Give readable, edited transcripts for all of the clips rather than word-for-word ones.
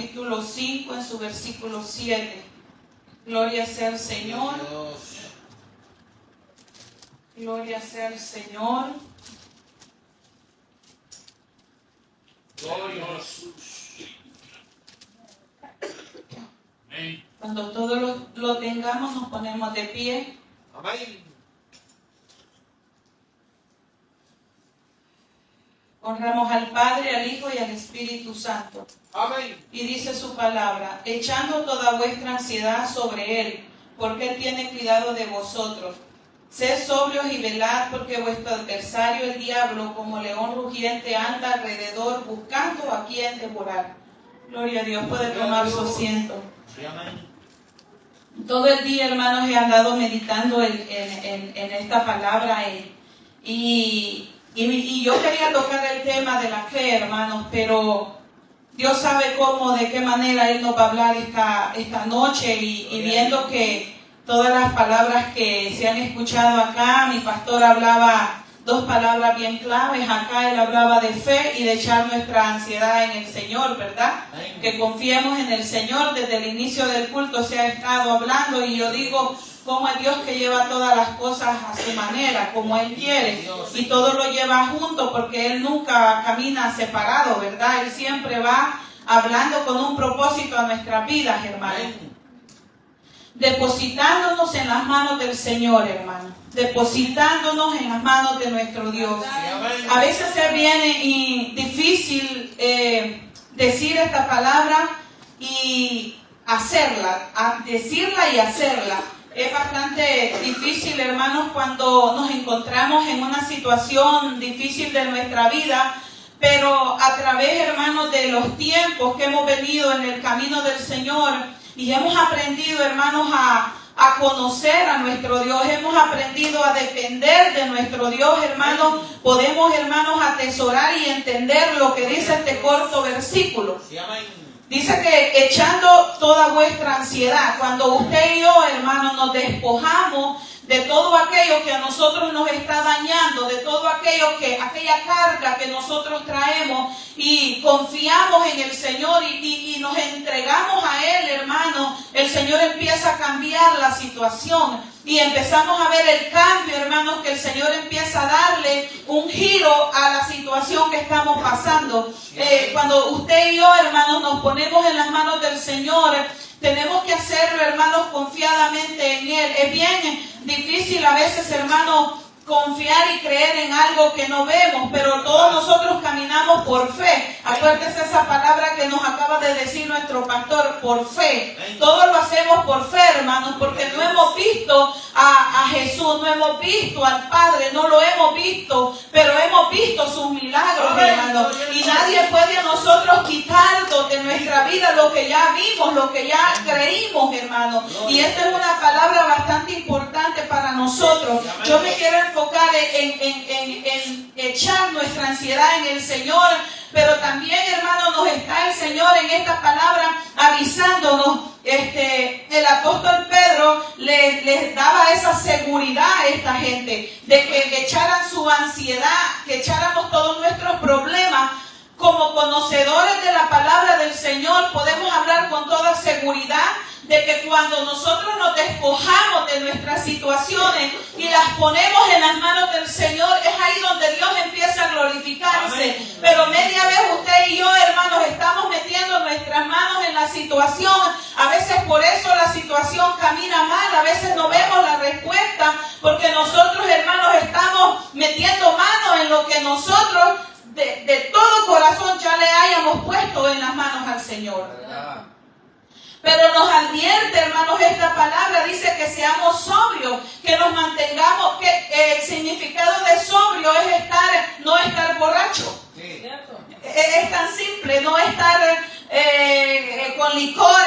capítulo 5, en su versículo 7. Gloria sea al Señor. Gloria sea al Señor. Gloria a Jesús. Amén. Cuando todos lo tengamos, nos ponemos de pie. Amén. Honramos al Padre, al Hijo y al Espíritu Santo. Amén. Y dice su palabra, echando toda vuestra ansiedad sobre Él, porque Él tiene cuidado de vosotros. Sed sobrios y velad, porque vuestro adversario, el diablo, como león rugiente, anda alrededor buscando a quien devorar. Gloria a Dios, puede tomar su asiento. Sí, amén. Todo el día, hermanos, he andado meditando en esta palabra y yo quería tocar el tema de la fe, hermanos, pero Dios sabe cómo, de qué manera Él nos va a hablar esta noche y viendo que todas las palabras que se han escuchado acá, mi pastor hablaba 2 palabras bien claves. Acá él hablaba de fe y de echar nuestra ansiedad en el Señor, ¿verdad? Amén. Que confiemos en el Señor. Desde el inicio del culto se ha estado hablando y yo digo, cómo es Dios que lleva todas las cosas a su manera, como Él quiere, y todo lo lleva junto, porque Él nunca camina separado, ¿verdad? Él siempre va hablando con un propósito a nuestras vidas, hermanos. Depositándonos en las manos del Señor, hermano. Depositándonos en las manos de nuestro Dios. A veces se viene difícil decir esta palabra y hacerla, decirla y hacerla. Es bastante difícil, hermanos, cuando nos encontramos en una situación difícil de nuestra vida, pero a través, hermanos, de los tiempos que hemos venido en el camino del Señor y hemos aprendido, hermanos, a conocer a nuestro Dios, hemos aprendido a depender de nuestro Dios, hermanos, podemos, hermanos, atesorar y entender lo que dice este corto versículo. Sí, amén. Dice que echando toda vuestra ansiedad, cuando usted y yo, hermanos, nos despojamos de todo aquello que a nosotros nos está dañando, de todo aquella carga que nosotros traemos y confiamos en el Señor y nos entregamos a Él, hermano, el Señor empieza a cambiar la situación y empezamos a ver el cambio, hermanos, que el Señor empieza a darle un giro a la situación que estamos pasando. Cuando usted y yo, hermanos, nos ponemos en las manos del Señor, tenemos que hacerlo, hermanos, confiadamente en Él. Es bien difícil a veces, hermanos, confiar y creer en algo que no vemos, pero todos nosotros caminamos por fe. Acuérdese esa palabra que nos acaba de decir nuestro pastor, por fe. Todos lo hacemos por fe, hermanos, porque no hemos visto a Jesús, no hemos visto al Padre, no lo hemos visto, pero hemos visto sus milagros, hermanos. Y nadie puede a nosotros quitarnos de nuestra vida lo que ya vimos, lo que ya creímos, hermanos. Y esta es una palabra bastante importante para nosotros. Yo me quiero enfocar en echar nuestra ansiedad en el Señor, pero también, hermano, nos está el Señor en esta palabra avisándonos. El apóstol Pedro les daba esa seguridad a esta gente de que echaran su ansiedad, que echáramos todos nuestros problemas. Como conocedores de la palabra del Señor podemos hablar con toda seguridad de que cuando nosotros nos despojamos de nuestras situaciones y las ponemos en las manos del Señor, es ahí donde Dios empieza a glorificarse. Amén. Pero media vez usted y yo, hermanos, estamos metiendo nuestras manos en la situación. A veces por eso la situación camina mal, a veces no vemos la respuesta, porque nosotros, hermanos, estamos metiendo manos en lo que nosotros de todo corazón ya le hayamos puesto en las manos al Señor. Pero nos advierte, hermanos, esta palabra dice que seamos sobrios, que nos mantengamos, que el significado de sobrio es no estar borracho. Sí. Es tan simple, no estar con licor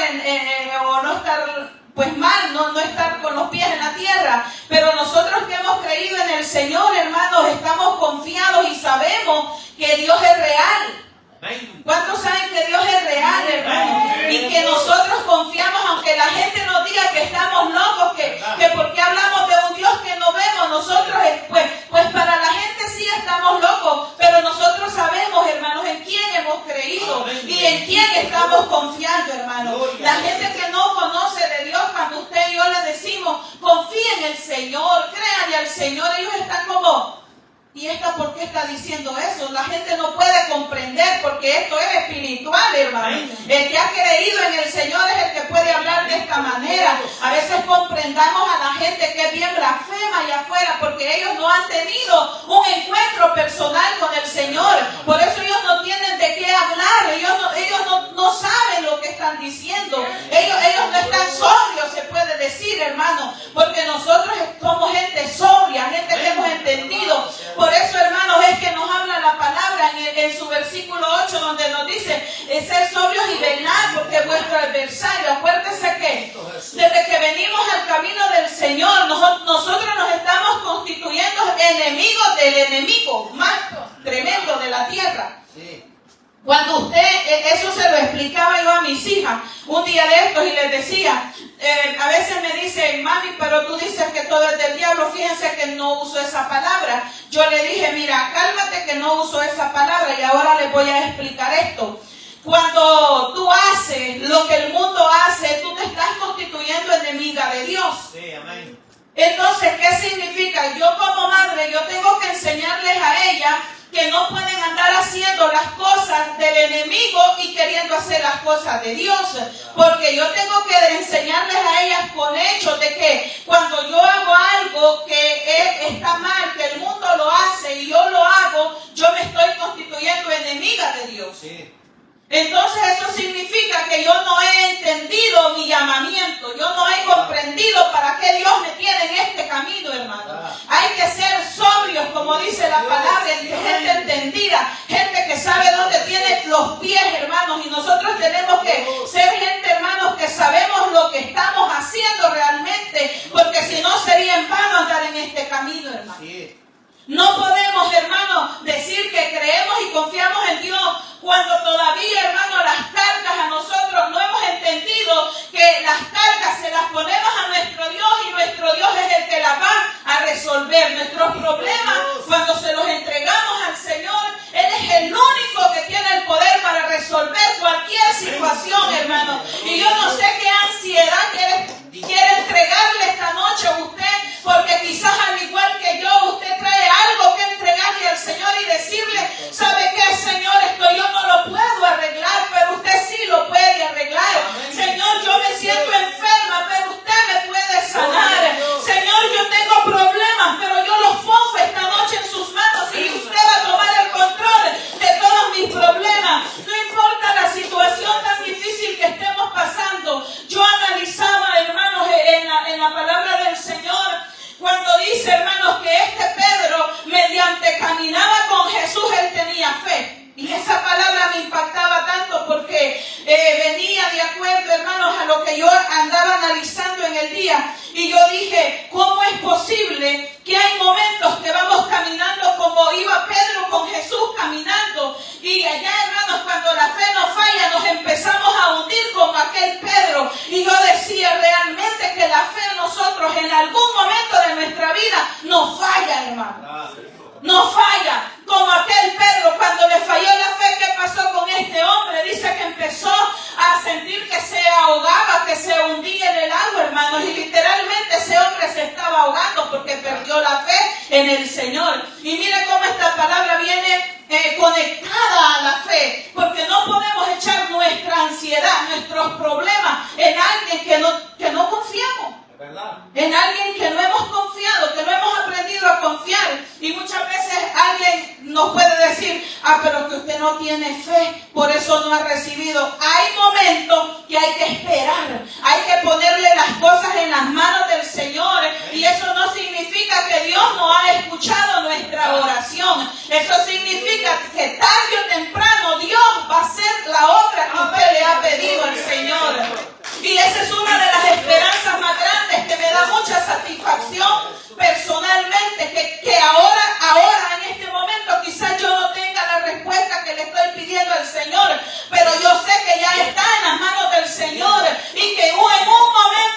o no estar pues mal, no estar con los pies en la tierra. Pero nosotros que hemos creído en el Señor, hermanos, estamos confiados y sabemos que Dios es real. ¿Cuántos saben que Dios es real, hermano? Y que nosotros confiamos, aunque la gente nos diga que estamos locos, que porque hablamos de un Dios que no vemos, nosotros, pues para la gente sí estamos locos, pero nosotros sabemos, hermanos, en quién hemos creído y en quién estamos confiando. ¿y esta por qué está diciendo eso? La gente no puede comprender porque esto es espiritual, hermano. El que ha creído en el Señor es el que puede hablar de esta manera. A veces comprendamos a la gente que es bien blasfema allá afuera porque ellos no han tenido un encuentro personal con el Señor. Por eso ellos no tienen de qué hablar. Ellos no saben lo que están diciendo. Ellos no están sobrios, se puede decir, hermano, porque nosotros somos gente sobria, gente que hemos entendido. Por eso, hermanos, es que nos habla la palabra en su versículo 8, donde nos dice, ser sobrios y velar, porque vuestro adversario, acuérdese que desde que venimos al camino del Señor, nosotros nos estamos constituyendo enemigos del enemigo más tremendo de la tierra. Cuando usted, eso se lo explicaba yo a mis hijas un día de estos y les decía, a veces me dicen, mami, pero tú dices que todo es del diablo, fíjense que no uso esa palabra. Yo le dije, mira, cálmate que no uso esa palabra y ahora les voy a explicar esto. Cuando tú haces lo que el mundo hace, tú te estás constituyendo enemiga de Dios. Sí, amén. Entonces, ¿qué significa? Yo como madre, yo tengo que enseñarles a ella que no pueden andar haciendo las cosas del enemigo y queriendo hacer las cosas de Dios. Porque yo tengo que enseñarles a ellas con hechos de que cuando yo hago algo que está mal, que el mundo lo hace y yo lo hago, yo me estoy constituyendo enemiga de Dios. Sí. Entonces eso significa que yo no he entendido mi llamamiento, yo no he comprendido para qué Dios me tiene en este camino, hermano. Hay que ser sobrios, como dice la palabra, gente entendida, gente que sabe dónde tiene los pies, hermanos, y nosotros tenemos que ser gente, hermanos, que sabemos lo que estamos haciendo realmente, porque si no sería en vano andar en este camino, hermano. No podemos, hermanos, decir que creemos y confiamos en Dios cuando todavía, hermanos, las cargas a nosotros no hemos entendido que las cargas se las ponemos a nuestro Dios y nuestro Dios es el que las va a resolver. Nuestros problemas, cuando se los entregamos al Señor, Él es el único que tiene el poder para resolver cualquier situación, hermano. Y yo no sé qué ansiedad quiere entregarle esta noche a usted, porque quizás al igual que yo, usted trae algo que entregarle al Señor y decirle, ¿sabe qué, Señor? Esto yo no lo puedo arreglar, pero usted sí lo puede arreglar. Señor, yo me siento enferma, pero usted me puede sanar. Señor, yo tengo problemas, pero yo los pongo esta noche en sus manos y usted va a tomar el control de todos mis problemas. No importa la situación tan difícil que estemos pasando. Yo analizaba, hermanos, en la palabra del Señor, cuando dice, hermanos, que Pedro, mediante caminaba con Jesús, él tenía fe. Y esa palabra me impactaba tanto porque venía de acuerdo, hermanos, a lo que yo andaba analizando en el día. Y yo dije, ¿cómo es posible que hay momentos que vamos caminando como iba Pedro con Jesús caminando? Y allá, hermanos, cuando la fe nos falla, nos empezamos a hundir como aquel Pedro. Y yo decía realmente que la fe en nosotros en algún momento de nuestra vida nos falla, hermano. No falla, como aquel Pedro, cuando le falló la fe, ¿qué pasó con este hombre? Dice que empezó a sentir que se ahogaba, que se hundía en el agua, hermanos, y literalmente ese hombre se estaba ahogando porque perdió la fe en el Señor. Y mire cómo esta palabra viene conectada a la fe, porque no podemos echar nuestra ansiedad, nuestros problemas en alguien que no confiamos. En alguien que no hemos confiado, que no hemos aprendido a confiar. Y muchas veces alguien nos puede decir, pero que usted no tiene fe, por eso no ha recibido. Hay momentos que hay que esperar, hay que ponerle las cosas en las manos del Señor. Y eso no significa que Dios no ha escuchado nuestra oración. Eso significa que tarde o temprano Dios va a hacer la obra que usted le ha pedido al Señor. Y esa es una de las esperanzas más grandes que me da mucha satisfacción personalmente, que ahora en este momento quizás yo no tenga la respuesta que le estoy pidiendo al Señor, pero yo sé que ya está en las manos del Señor y que en un momento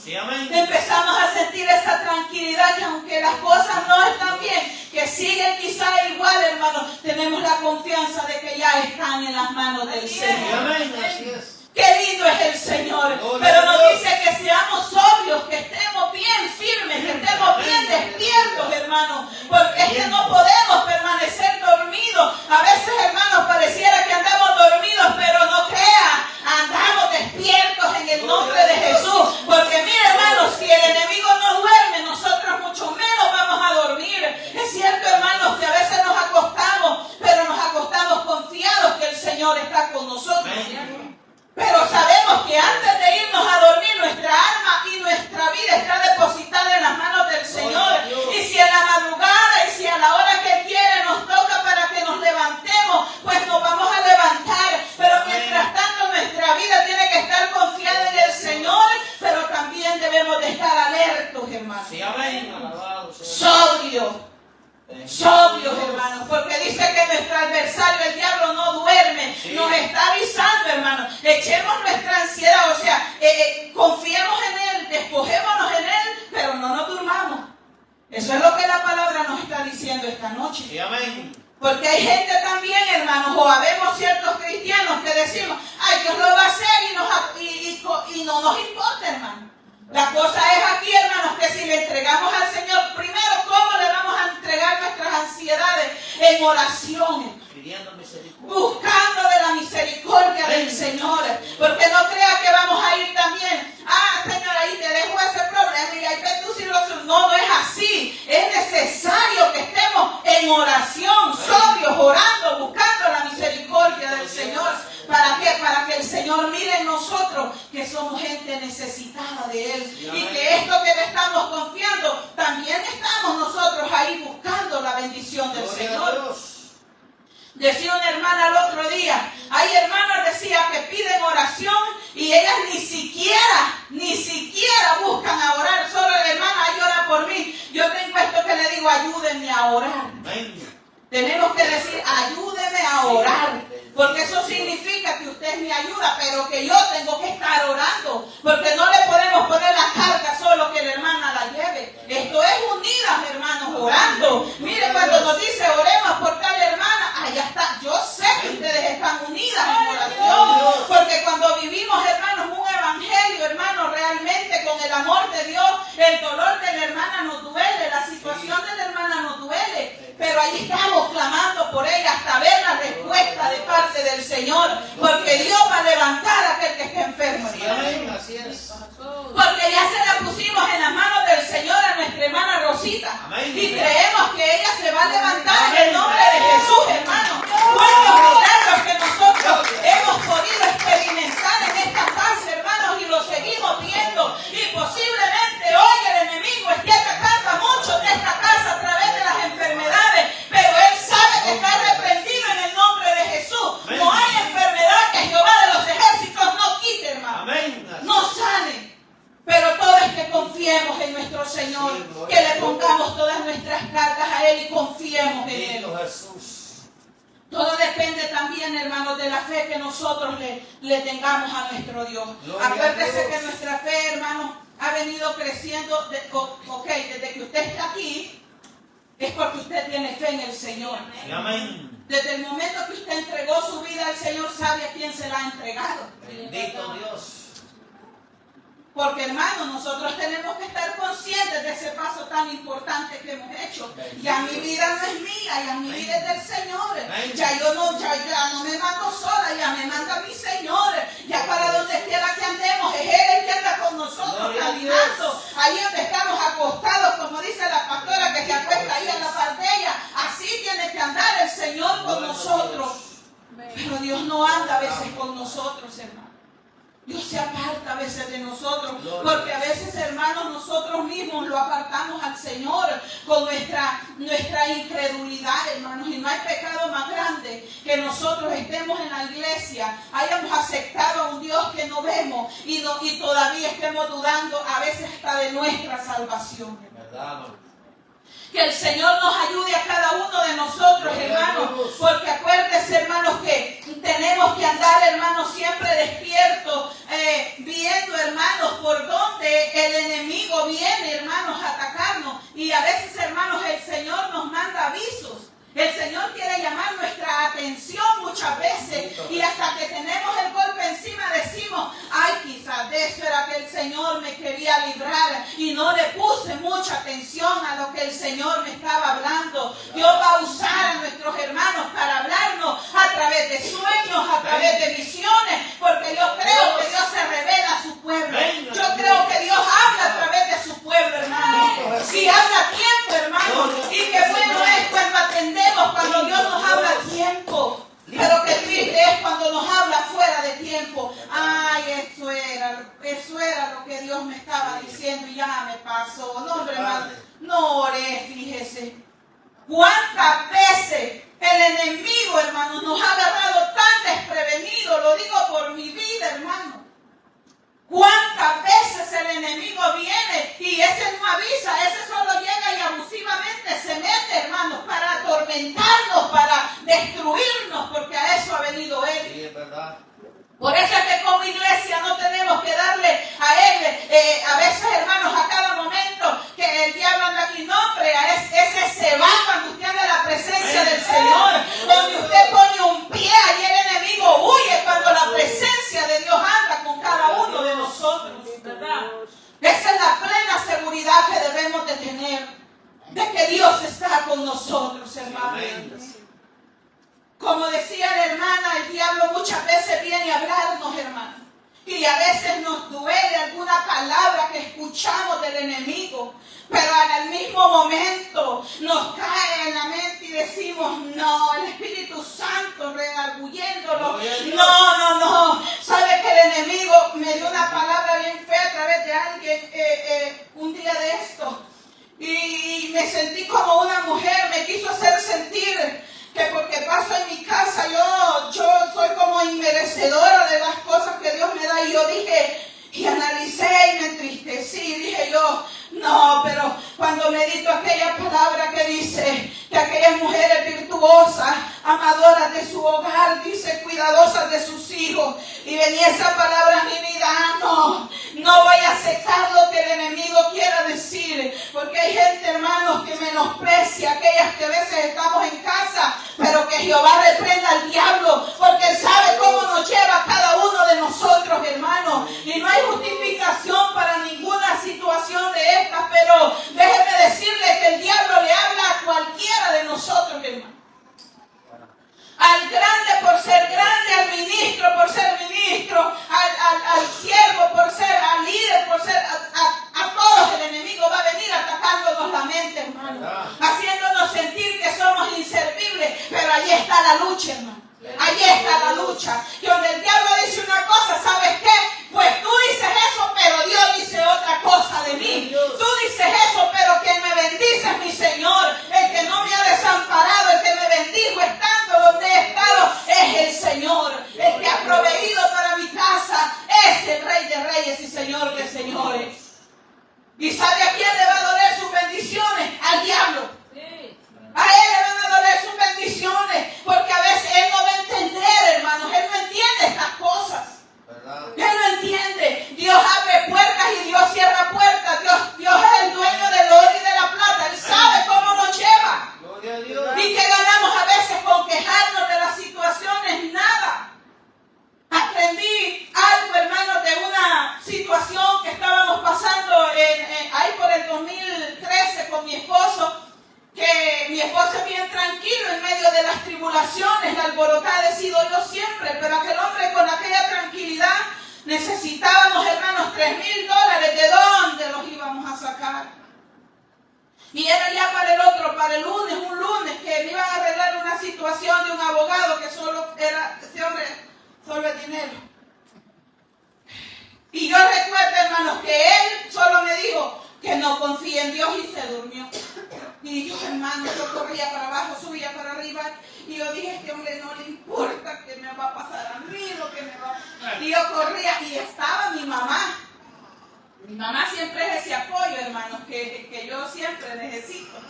Sí, amén. Empezamos a sentir esa tranquilidad que aunque las cosas no están bien, que siguen quizá igual, hermano, tenemos la confianza de que ya están en las manos del Sí, Señor. amén. Así es. Qué lindo es el Señor, pero nos dice que seamos sobrios, que estemos bien firmes, que estemos bien despiertos, hermano, porque es que no podemos permanecer dormidos. A veces, hermanos, pareciera que andamos dormidos, pero no crea, andamos despiertos en el nombre de Jesús, porque mire, hermanos, si el enemigo no duerme, nosotros mucho menos vamos a dormir. Es cierto, hermanos, que a veces nos acostamos, pero nos acostamos confiados que el Señor está con nosotros. Pero sabemos que antes de irnos a dormir, nuestra alma y nuestra vida está depositada en las manos del Señor. Y si en la madrugada y si a la hora que quiere nos toca para que nos levantemos, pues nos vamos a levantar. Pero mientras tanto nuestra vida tiene que estar confiada en el Señor, pero también debemos de estar alertos, hermanos. Sí, amén. Alabado sea. Sobrios, hermanos, porque dice que nuestro adversario, el diablo, no duerme. Sí. Nos está avisando, hermanos. Echemos nuestra ansiedad, o sea, confiemos en Él, despojémonos en Él, pero no nos durmamos. Eso es lo que la palabra nos está diciendo esta noche. Sí, amén. Porque hay gente también, hermanos, o habemos ciertos cristianos que decimos, ay, Dios lo va a hacer y no nos importa, hermano. La cosa es aquí, hermanos, que si le entregamos al Señor, primero, ¿cómo le vamos a entregar nuestras ansiedades? En oraciones, Pidiendo misericordia. buscando de la misericordia del Señor. Porque no crea que vamos a ir también, Señor, ahí te dejo ese problema y ahí ve tú si lo solucionas. No, no es así. Es necesario que estemos en oración, sobrios, orando, buscando la misericordia del Señor. ¿Para qué? Para que el Señor mire en nosotros que somos gente necesitada de Él. Y que esto que le estamos confiando, también estamos nosotros ahí buscando la bendición del Gloria a Señor. Dios. Decía una hermana el otro día, hay hermanas decía que piden oración y ellas ni siquiera buscan a orar. Solo la hermana, ay, ora por mí. Yo tengo esto que le digo, ayúdenme a orar. Amén. Tenemos que decir, ayúdeme a orar. Porque eso significa que usted me ayuda, pero que yo tengo que estar orando. Porque no le podemos poner la carga solo que la hermana la lleve. Esto es unidas, hermanos, orando. Mire, cuando nos dice oremos por tal hermana, allá está. Yo sé que ustedes están unidas en oración. Porque cuando vivimos, hermanos, un evangelio, hermanos, realmente con el amor de Dios, el dolor de la hermana nos duele, la situación de la hermana nos duele. Pero ahí estamos clamando por ella hasta ver la respuesta de parte del Señor. Porque Dios va a levantar a aquel que esté enfermo. Sí, amén. Así es. Porque ya se la pusimos en las manos del Señor a nuestra hermana Rosita. Amén. Y creemos que ella se va a levantar en el nombre de Jesús, hermano. ¿Cuántos milagros que nosotros hemos podido experimentar en esta casa, hermanos? Y lo seguimos viendo. Y posiblemente hoy el enemigo esté atacando a muchos de esta casa a través de las enfermedades. Pero él sabe que está reprendido en el nombre de Jesús. Amén. No hay enfermedad que Jehová de los ejércitos no quite, hermano. Amén. No sane. Pero todo es que confiemos en nuestro Señor, que le pongamos todas nuestras cargas a Él y confiemos en Él. Bendito Jesús. Todo depende también, hermanos, de la fe que nosotros le tengamos a nuestro Dios. Gloria a Acuérdese Dios. que nuestra fe, hermanos, ha venido creciendo, desde que usted está aquí, es porque usted tiene fe en el Señor. Sí, amén. Desde el momento que usted entregó su vida al Señor, sabe a quién se la ha entregado. Bendito Dios. Porque, hermanos, nosotros tenemos que estar conscientes de ese paso tan importante que hemos hecho. Ya mi vida no es mía, ya mi vida es del Señor. Ya no me mando sola, ya me manda mi Señor. Ya para donde quiera que andemos, es Él el que anda con nosotros caminando. Ahí donde estamos acostados, como dice la pastora que se acuesta ahí en la parte de ella. Así tiene que andar el Señor con nosotros. Pero Dios no anda a veces con nosotros, hermanos. Dios se aparta a veces de nosotros, porque a veces, hermanos, nosotros mismos lo apartamos al Señor con nuestra incredulidad, hermanos. Y no hay pecado más grande que nosotros estemos en la iglesia, hayamos aceptado a un Dios que no vemos y todavía estemos dudando a veces hasta de nuestra salvación. ¿Verdad? Que el Señor nos ayude a cada uno de nosotros, hermanos, porque acuérdense, hermanos, que tenemos que andar, hermanos, siempre despiertos, viendo, hermanos, por dónde el y a veces, hermanos, el Señor nos manda avisos. El Señor quiere llamar nuestra atención muchas veces y hasta que tenemos el golpe encima decimos, ay, quizás de eso era que el Señor me quería librar y no le puse mucha atención a lo que el Señor me estaba hablando. Dios va a usar a nuestros hermanos para hablarnos a través de sueños, a través de visiones, porque yo creo que Dios se revela a su pueblo. Yo creo que Dios habla a través de su pueblo, hermano. Y habla a tiempo, hermano. Y qué bueno es cuando atendemos, cuando Dios nos habla a tiempo. Pero qué triste es cuando nos habla fuera de tiempo. Ay, eso era lo que Dios me estaba diciendo y ya me pasó. No, hombre, hermano, no oré, fíjese. ¿Cuántas veces el enemigo, hermano, nos ha agarrado tan desprevenido? Lo digo por mi vida, hermano. ¿Cuántas veces el enemigo viene y ese no avisa? Ese solo llega y abusivamente se mete, hermanos, para atormentarnos, para destruirnos, porque a eso ha venido él. Sí, es verdad. Por eso es que como iglesia no tenemos que darle a él, a veces, hermanos, a cada momento que el diablo anda aquí, no, hombre, ese se va cuando usted anda en la presencia del Señor. Donde usted pone un pie, ahí el enemigo huye cuando la presencia de Dios anda con cada uno de nosotros, ¿verdad? Esa es la plena seguridad que debemos de tener, de que Dios está con nosotros, hermanos. Como decía la hermana, el diablo muchas veces viene a hablarnos, hermano. Y a veces nos duele alguna palabra que escuchamos del enemigo. Pero en el mismo momento nos cae en la mente y decimos, no, el Espíritu Santo redarguyéndolo. No. Sabe que el enemigo me dio una palabra bien fea a través de alguien un día de esto. Y me sentí como una mujer, me quiso hacer sentir que porque paso en mi casa yo soy como inmerecedora de las cosas que Dios me da. Y yo dije, y analicé y me entristecí, dije yo, no, pero cuando medito aquella palabra que dice que aquellas mujeres virtuosas, amadoras de su hogar, dice cuidadosas de sus hijos, y venía esa palabra a mi vida, no voy a aceptar lo que el enemigo quiera decir, porque hay gente, hermanos, que menosprecia aquellas que a veces estamos en casa, pero que Jehová reprenda al diablo, porque él sabe cómo nos lleva a cada uno de nosotros, hermanos, y no hay justificación para ninguna situación de estas, pero déjeme decirle que el diablo le habla a cualquiera de nosotros, hermano. Al grande por ser grande, al ministro por ser ministro, al siervo por ser, al líder por ser, a todos el enemigo va a venir atacándonos la mente, hermano, haciéndonos sentir que somos inservibles, pero allí está la lucha, hermano. Allí está la lucha. Y donde el diablo dice una cosa, ¿sabes qué? Pues tú dices eso, pero Dios dice otra cosa de mí. Tú dices eso, pero quien me bendice es mi Señor. El que no me ha desamparado, el que me bendijo estando donde he estado, es el Señor. El que ha proveído para mi casa es el Rey de Reyes y Señor de Señores. ¿Y sabe a quién le va a doler sus bendiciones? Al diablo. A él le van a doler sus bendiciones, porque a veces él no va a entender, hermanos, él no entiende estas cosas. Él no entiende. Dios abre puertas y Dios cierra puertas. Dios es el dueño del oro y de la plata. Él sabe cómo nos lleva. Gloria a Dios. Y que ganamos a veces con quejarnos de las situaciones, nada. Aprendí algo, hermanos, de una situación que estábamos pasando ahí por el 2013 con mi esposo. Que mi esposo es bien tranquilo en medio de las tribulaciones, la alborotada he sido yo siempre, pero aquel hombre con aquella tranquilidad necesitábamos, hermanos, $3,000, ¿de dónde los íbamos a sacar? Y era ya para el lunes, un lunes, que me iban a arreglar una situación de un abogado que solo era, ese hombre, solo es dinero. Y yo recuerdo, hermanos, que él solo me dijo que no confíe en Dios y se durmió. Y yo, hermano, yo corría para abajo, subía para arriba, y yo dije, este hombre no le importa que me va a pasar a mí, lo que me va a... Y yo corría, y estaba mi mamá. Mi mamá siempre es ese apoyo, hermanos, que yo siempre necesito.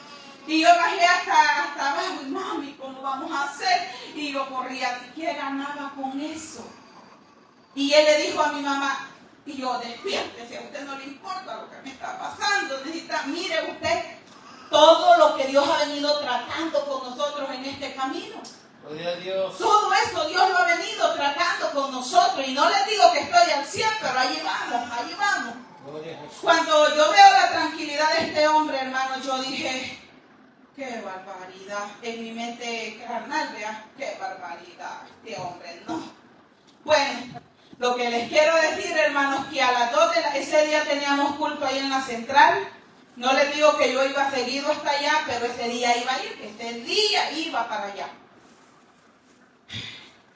Y yo bajé hasta abajo, y mami, ¿cómo vamos a hacer? Y yo corría, ¿qué ganaba con eso? Y él le dijo a mi mamá, y yo, despiértese, a usted no le importa lo que me está pasando, necesita, mire usted, Dios ha venido tratando con nosotros en este camino. Gloria a Dios. Todo eso Dios lo ha venido tratando con nosotros. Y no les digo que estoy al 100, pero allí vamos, allí vamos. Gloria a Jesús. Cuando yo veo la tranquilidad de este hombre, hermano, yo dije, qué barbaridad. En mi mente carnal, vea, qué barbaridad, este hombre, no. Bueno, lo que les quiero decir, hermanos, que a las 2 ese día teníamos culto ahí en la central. No les digo que yo iba seguido hasta allá, pero ese día iba a ir, ese día iba para allá.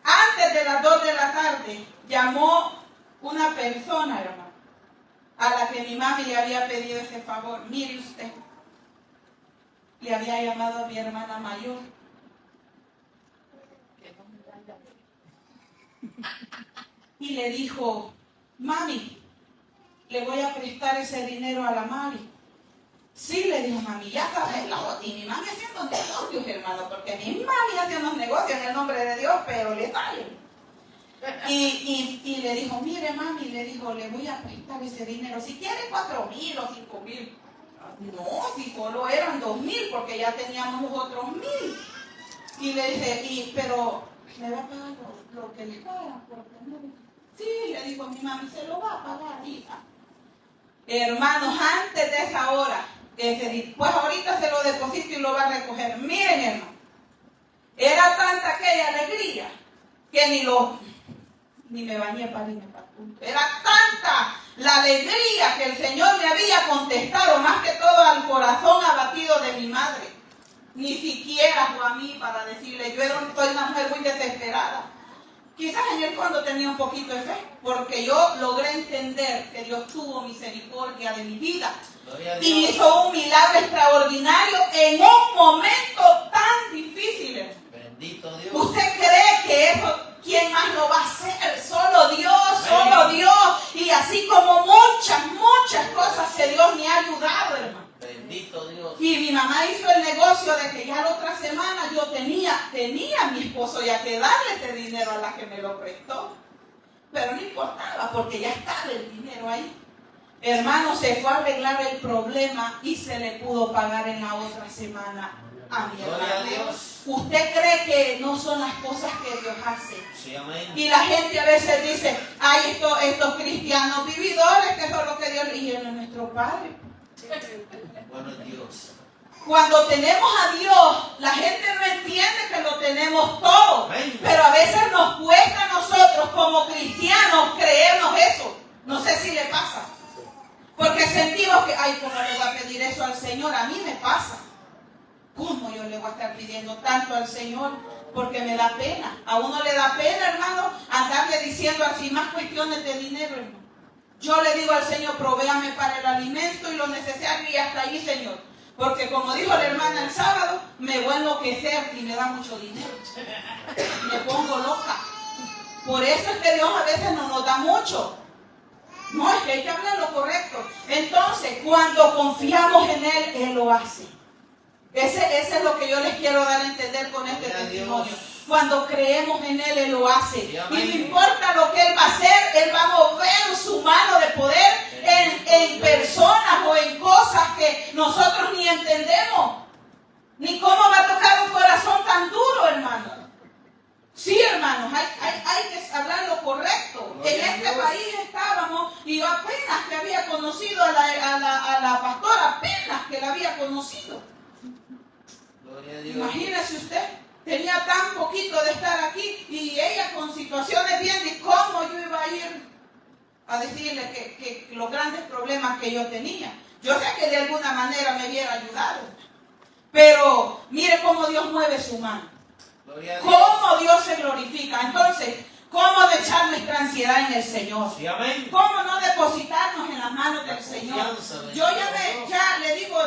Antes de las 2 de la tarde, llamó una persona, hermano, a la que mi mami le había pedido ese favor. Mire usted, le había llamado a mi hermana mayor. Y le dijo, mami, le voy a prestar ese dinero a la Mari. Sí, le dijo mami, ya sabes, y mi mami haciendo negocios, hermano, porque mi mami hace unos negocios en el nombre de Dios, pero le sale. Y le dijo, mire mami, le dijo, le voy a prestar ese dinero, si quiere 4,000 o 5,000. No, si solo eran 2,000, porque ya teníamos los otros 1,000. Y le dice, pero le va a pagar lo que le pagan por tener. Sí, le dijo mi mami, se lo va a pagar, hija. Hermanos, antes de esa hora, pues ahorita se lo deposito y lo va a recoger. Miren, hermano, era tanta aquella alegría que ni me bañé para irme para el punto. Era tanta la alegría que el Señor me había contestado, más que todo al corazón abatido de mi madre. Ni siquiera fue a mí para decirle, soy una mujer muy desesperada. Quizás en el fondo tenía un poquito de fe, porque yo logré entender que Dios tuvo misericordia de mi vida y hizo un milagro extraordinario en un momento tan difícil. Bendito Dios. ¿Usted cree que eso, quién más lo va a hacer? Solo Dios, solo Dios. Y así como muchas cosas que Dios me ha ayudado, hermano. Bendito Dios. Y mi mamá hizo el negocio de que ya la otra semana yo tenía a mi esposo ya que darle ese dinero a la que me lo prestó. Pero no importaba porque ya estaba el dinero ahí. Hermano, se fue a arreglar el problema y se le pudo pagar en la otra semana a mi hermano. Gloria a Dios. ¿Usted cree que no son las cosas que Dios hace? Sí, amén. Y la gente a veces dice, ay, estos cristianos vividores, que son lo que Dios le... Y Él es nuestro Padre. Bueno, Dios. Cuando tenemos a Dios, la gente no entiende que lo tenemos todo. Amén. Pero a veces nos cuesta a nosotros como cristianos creernos eso. No sé si le pasa. Porque sentimos que, ay, ¿cómo le voy a pedir eso al Señor? A mí me pasa. ¿Cómo yo le voy a estar pidiendo tanto al Señor? Porque me da pena. A uno le da pena, hermano, andarle diciendo así más cuestiones de dinero, hermano. Yo le digo al Señor, provéame para el alimento y lo necesario y hasta ahí, Señor. Porque como dijo la hermana el sábado, me voy a enloquecer y me da mucho dinero. Me pongo loca. Por eso es que Dios a veces no nos da mucho. No, es que hay que hablar lo correcto. Entonces, cuando confiamos en Él, Él lo hace. Ese es lo que yo les quiero dar a entender con este testimonio. Cuando creemos en Él, Él lo hace. Y no importa lo que Él va a hacer, Él va a mover su mano de poder en personas o en cosas que nosotros ni entendemos. Ni cómo va a tocar un corazón tan duro, hermano. Sí, hermanos, hay que hablar lo correcto. En este país estábamos y yo apenas que había conocido a la pastora, apenas que la había conocido. Imagínese usted, tenía tan poquito de estar aquí y ella con situaciones bien, y cómo yo iba a ir a decirle que los grandes problemas que yo tenía. Yo sé que de alguna manera me hubiera ayudado, pero mire cómo Dios mueve su mano, cómo Dios se glorifica. Entonces, ¿cómo de echar nuestra ansiedad en el Señor? Sí, amén. ¿Cómo no depositarnos en las manos del Señor? Yo ya le digo,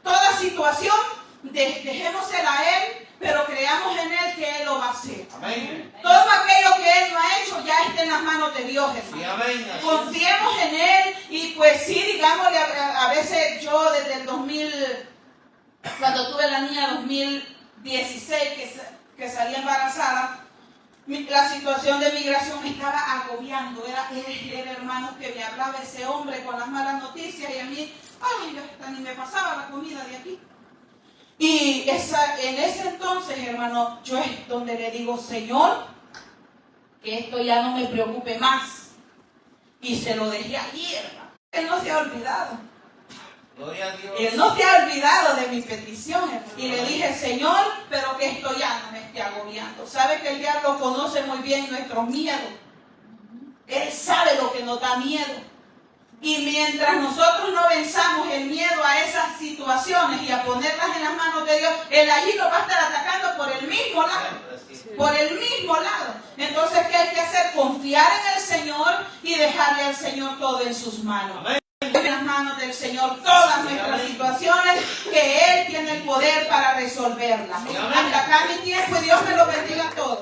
toda situación, dejémosela a Él, pero creamos en Él que Él lo va a hacer. Amén. Todo aquello que Él no ha hecho ya está en las manos de Dios, hermano. Sí, amén. Confiemos en Él y pues sí, digámosle, a veces yo desde el 2000, cuando tuve la niña 2016 que salí embarazada, la situación de migración me estaba agobiando. Era hermano que me hablaba ese hombre con las malas noticias y a mí, ay, hasta ni me pasaba la comida de aquí. Y en ese entonces, hermano, yo es donde le digo, Señor, que esto ya no me preocupe más. Y se lo dejé allí, hermano. Él no se ha olvidado. Gloria a Dios. Él no se ha olvidado de mi petición, hermano. Y le dije, Señor, pero que esto ya no me esté agobiando. Sabe que el diablo conoce muy bien nuestros miedos. Él sabe lo que nos da miedo. Y mientras nosotros no venzamos el miedo a esas situaciones y a ponerlas en las manos de Dios, Él allí nos va a estar atacando por el mismo lado. Por el mismo lado. Entonces, ¿qué hay que hacer? Confiar en el Señor y dejarle al Señor todo en sus manos. Amén. En las manos del Señor todas nuestras situaciones, que Él tiene el poder para resolverlas. Hasta acá mi tiempo y Dios me lo bendiga a todos.